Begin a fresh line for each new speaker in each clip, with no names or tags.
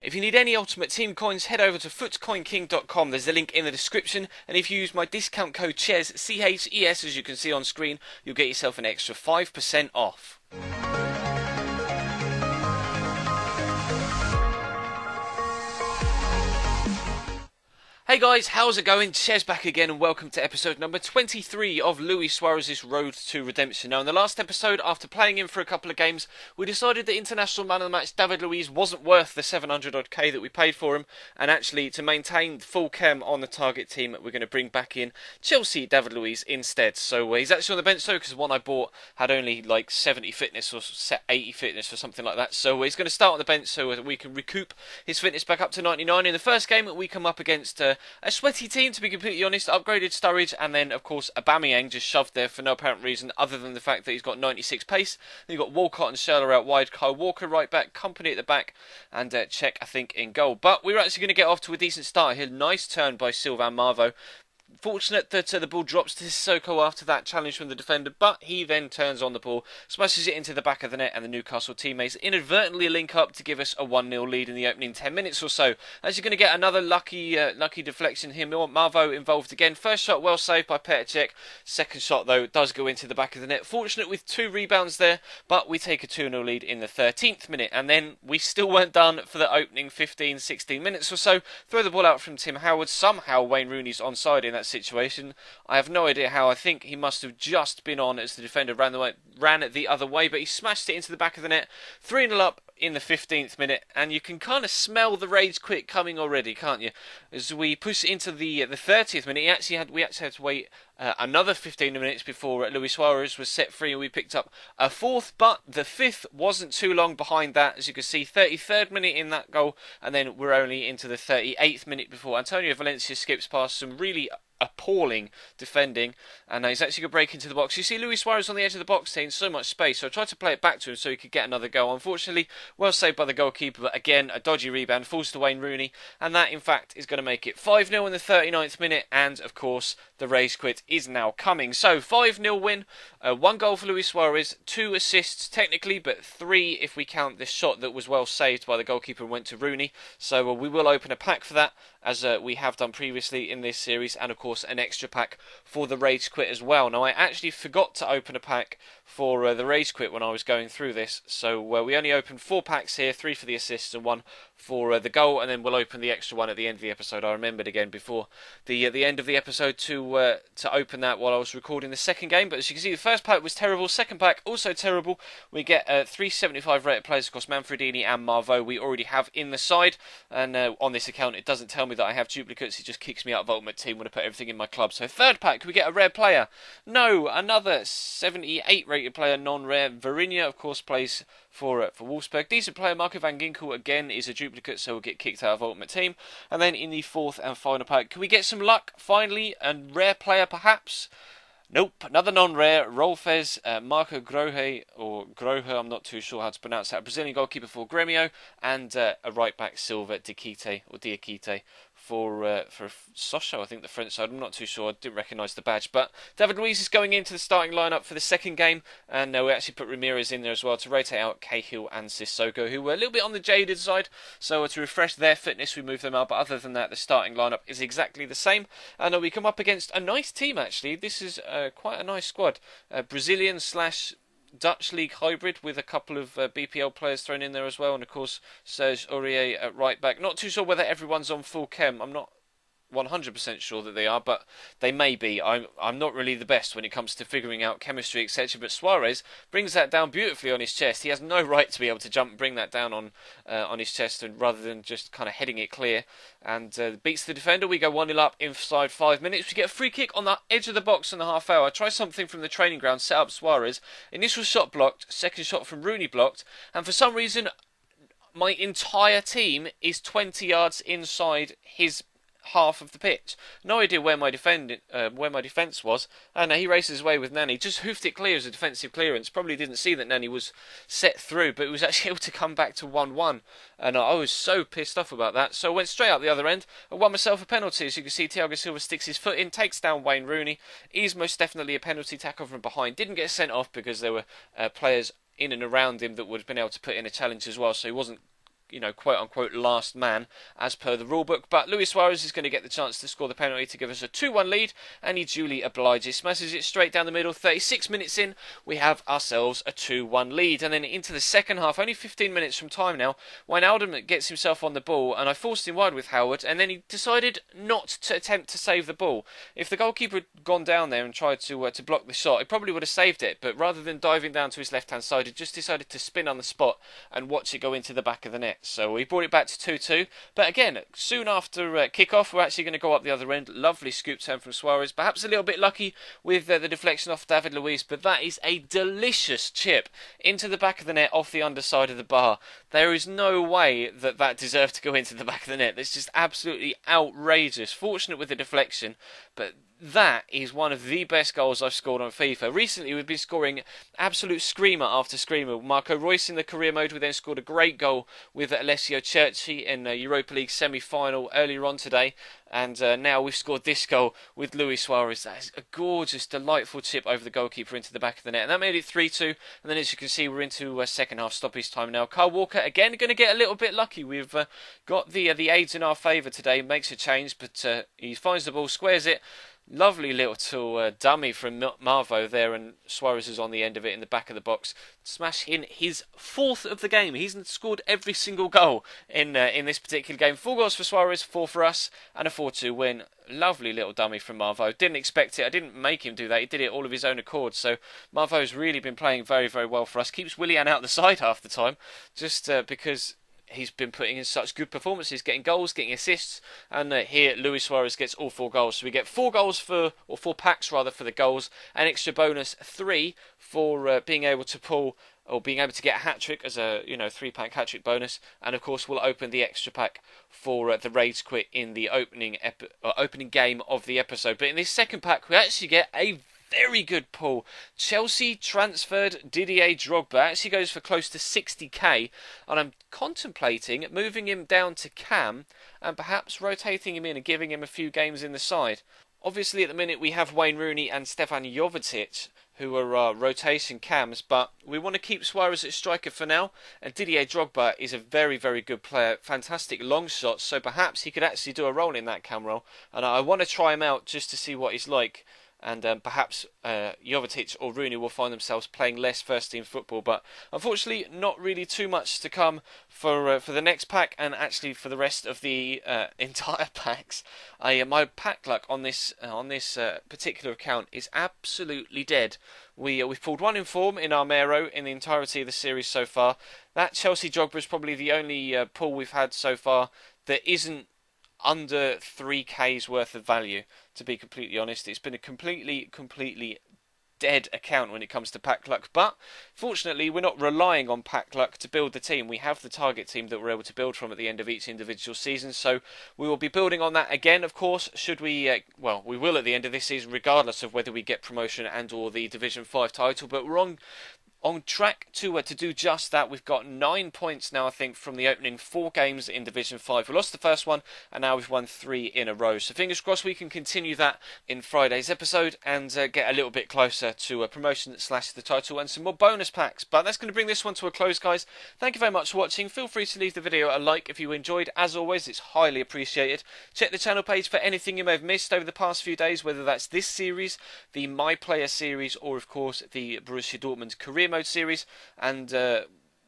If you need any Ultimate Team coins, head over to footcoinking.com. There's a link in the description, and if you use my discount code CHES, CHES, as you can see on screen, you'll get yourself an extra 5% off. Hey guys, how's it going? Chez back again and welcome to episode number 23 of Luis Suarez's Road to Redemption. Now in the last episode, after playing him for a couple of games, we decided that international man of the match David Luiz wasn't worth the 700 odd K that we paid for him, and actually to maintain full chem on the target team, we're going to bring back in Chelsea David Luiz instead. So he's actually on the bench though, because the one I bought had only like 70 fitness or 80 fitness or something like that. So he's going to start on the bench so we can recoup his fitness back up to 99. In the first game we come up against a sweaty team, to be completely honest. Upgraded Sturridge, and then of course Aubameyang just shoved there for no apparent reason other than the fact that he's got 96 pace. Then you've got Walcott and Schürrle out wide, Kyle Walker right back, Company at the back, and Cech I think in goal. But we're actually going to get off to a decent start here. Nice turn by Sylvain Marvo. Fortunate that the ball drops to Sissoko after that challenge from the defender, but he then turns on the ball, smashes it into the back of the net, and the Newcastle teammates inadvertently link up to give us a 1-0 lead in the opening 10 minutes or so. As you're going to get another lucky deflection here, Marvo involved again. First shot well saved by Petr Cech. Second shot though does go into the back of the net. Fortunate with 2 rebounds there, but we take a 2-0 lead in the 13th minute, and then we still weren't done for the opening 15-16 minutes or so. Throw the ball out from Tim Howard. Somehow Wayne Rooney's onside in that situation. I have no idea how. I think he must have just been on as the defender ran the other way, but he smashed it into the back of the net. 3-0 up in the 15th minute, and you can kind of smell the rage quit coming already, can't you? As we push into the 30th minute, we actually had to wait another 15 minutes before Luis Suarez was set free, and we picked up a 4th, but the 5th wasn't too long behind that. As you can see, 33rd minute in that goal, and then we're only into the 38th minute before Antonio Valencia skips past some really appalling defending, and he's actually going to break into the box. You see Luis Suarez on the edge of the box taking so much space, so I tried to play it back to him so he could get another goal. Unfortunately, well saved by the goalkeeper, but again a dodgy rebound falls to Wayne Rooney, and that in fact is going to make it 5-0 in the 39th minute, and of course the rage quit is now coming. So 5-0 win, 1 goal for Luis Suarez, 2 assists technically, but 3 if we count this shot that was well saved by the goalkeeper and went to Rooney. So we will open a pack for that, as we have done previously in this series, and of course an extra pack for the rage quit as well. Now I actually forgot to open a pack for the rage quit when I was going through this, so we only opened 4 packs here, 3 for the assists and 1 for the goal, and then we'll open the extra one at the end of the episode. I remembered again before the end of the episode to open that while I was recording the second game. But as you can see, the first pack was terrible, second pack also terrible. We get 375 rated players across Manfredini and Marvo we already have in the side, and on this account it doesn't tell me that I have duplicates, it just kicks me out of Ultimate Team when I put everything in my club. So third pack, we get a rare player. No, another 78 rated player, non-rare. Varinia of course plays for Wolfsburg. Decent player, Marco van Ginkel again is a duplicate, so we'll get kicked out of Ultimate Team. And then in the 4th and final pack, can we get some luck finally? A rare player perhaps? Nope, another non-rare, Rolfes, Marco Grohe, or Grohe, I'm not too sure how to pronounce that, a Brazilian goalkeeper for Grêmio, and a right-back Silva Diakite, or Diakite, for Sochaux, I think the French side. I'm not too sure, I didn't recognise the badge. But David Luiz is going into the starting lineup for the second game, and we actually put Ramirez in there as well to rotate out Cahill and Sissoko, who were a little bit on the jaded side, so to refresh their fitness we move them out. But other than that, the starting lineup is exactly the same, and we come up against a nice team actually. This is quite a nice squad, Brazilian slash Dutch League hybrid with a couple of BPL players thrown in there as well, and of course Serge Aurier at right back. Not too sure whether everyone's on full chem. I'm not 100% sure that they are, but they may be. I'm not really the best when it comes to figuring out chemistry, etc. But Suarez brings that down beautifully on his chest. He has no right to be able to jump and bring that down on his chest, and rather than just kind of heading it clear, and beats the defender. We go 1-0 up inside 5 minutes. We get a free kick on the edge of the box in the half hour. I try something from the training ground, set up Suarez. Initial shot blocked, second shot from Rooney blocked, and for some reason my entire team is 20 yards inside his half of the pitch. No idea where my defence was, and he races away with Nani. Just hoofed it clear as a defensive clearance. Probably didn't see that Nani was set through, but it was actually able to come back to 1-1, and I was so pissed off about that. So I went straight out the other end. I won myself a penalty. As you can see, Thiago Silva sticks his foot in, takes down Wayne Rooney. Is most definitely a penalty tackle from behind. Didn't get sent off because there were players in and around him that would have been able to put in a challenge as well, so he wasn't quote-unquote last man as per the rulebook. But Luis Suarez is going to get the chance to score the penalty to give us a 2-1 lead, and he duly obliges. Smashes it straight down the middle. 36 minutes in, we have ourselves a 2-1 lead. And then into the second half, only 15 minutes from time now, Wijnaldum gets himself on the ball, and I forced him wide with Howard, and then he decided not to attempt to save the ball. If the goalkeeper had gone down there and tried to block the shot, he probably would have saved it, but rather than diving down to his left-hand side, he just decided to spin on the spot and watch it go into the back of the net. So we brought it back to 2-2. But again, soon after kick-off, we're actually going to go up the other end. Lovely scoop turn from Suarez. Perhaps a little bit lucky with the deflection off David Luiz, but that is a delicious chip into the back of the net off the underside of the bar. There is no way that deserved to go into the back of the net. That's just absolutely outrageous. Fortunate with the deflection, but that is one of the best goals I've scored on FIFA. Recently, we've been scoring absolute screamer after screamer. Marco Reus in the career mode, we then scored a great goal with Alessio Cerci in the Europa League semi-final earlier on today. And now we've scored this goal with Luis Suarez. That is a gorgeous, delightful chip over the goalkeeper into the back of the net. And that made it 3-2. And then as you can see, we're into second half stoppage time now. Kyle Walker, again, going to get a little bit lucky. We've got the aids in our favour today. Makes a change, but he finds the ball, squares it. Lovely little dummy from Marvo there, and Suarez is on the end of it in the back of the box. Smash in his fourth of the game. He's scored every single goal in this particular game. 4 goals for Suarez, 4 for us, and a 4-2 win. Lovely little dummy from Marvo. Didn't expect it. I didn't make him do that. He did it all of his own accord. So Marvo's really been playing very, very well for us. Keeps Willian out the side half the time, just because he's been putting in such good performances, getting goals, getting assists, and here Luis Suarez gets all 4 goals. So we get 4 goals or 4 packs rather for the goals, an extra bonus 3 for being able to pull or being able to get a hat-trick as a 3-pack hat-trick bonus, and of course we'll open the extra pack for the Raids Quit in the opening game of the episode. But in this second pack we actually get a very good pull. Chelsea transferred Didier Drogba. Actually goes for close to 60k, and I'm contemplating moving him down to cam and perhaps rotating him in and giving him a few games in the side. Obviously at the minute we have Wayne Rooney and Stefan Jovetic who are rotation cams, but we want to keep Suarez at striker for now, and Didier Drogba is a very, very good player, fantastic long shots, so perhaps he could actually do a role in that cam role, and I want to try him out just to see what he's like. And perhaps Jovetic or Rooney will find themselves playing less first-team football. But unfortunately, not really too much to come for the next pack, and actually for the rest of the entire packs. My pack luck on this particular account is absolutely dead. We've pulled 1 in form in Armero in the entirety of the series so far. That Chelsea Drogba is probably the only pull we've had so far that isn't under 3k's worth of value, to be completely honest. It's been a completely dead account when it comes to pack luck, but fortunately we're not relying on pack luck to build the team. We have the target team that we're able to build from at the end of each individual season, so we will be building on that again, of course, should we we will at the end of this season, regardless of whether we get promotion and or the Division 5 title. But we're on track to do just that. We've got 9 points now, I think, from the opening 4 games in Division 5. We lost the first one, and now we've won 3 in a row. So fingers crossed we can continue that in Friday's episode and get a little bit closer to a promotion / the title and some more bonus packs. But that's going to bring this one to a close, guys. Thank you very much for watching. Feel free to leave the video a like if you enjoyed. As always, it's highly appreciated. Check the channel page for anything you may have missed over the past few days, whether that's this series, the My Player series, or of course the Borussia Dortmund career mode series. And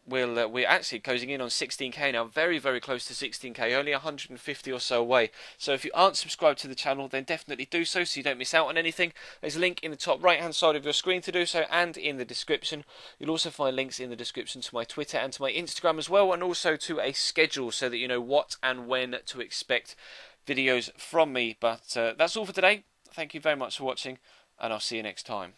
we're actually closing in on 16k now, very, very close to 16k, only 150 or so away. So if you aren't subscribed to the channel, then definitely do so you don't miss out on anything. There's a link in the top right hand side of your screen to do so, and in the description. You'll also find links in the description to my Twitter and to my Instagram as well, and also to a schedule so that you know what and when to expect videos from me. But that's all for today. Thank you very much for watching, and I'll see you next time.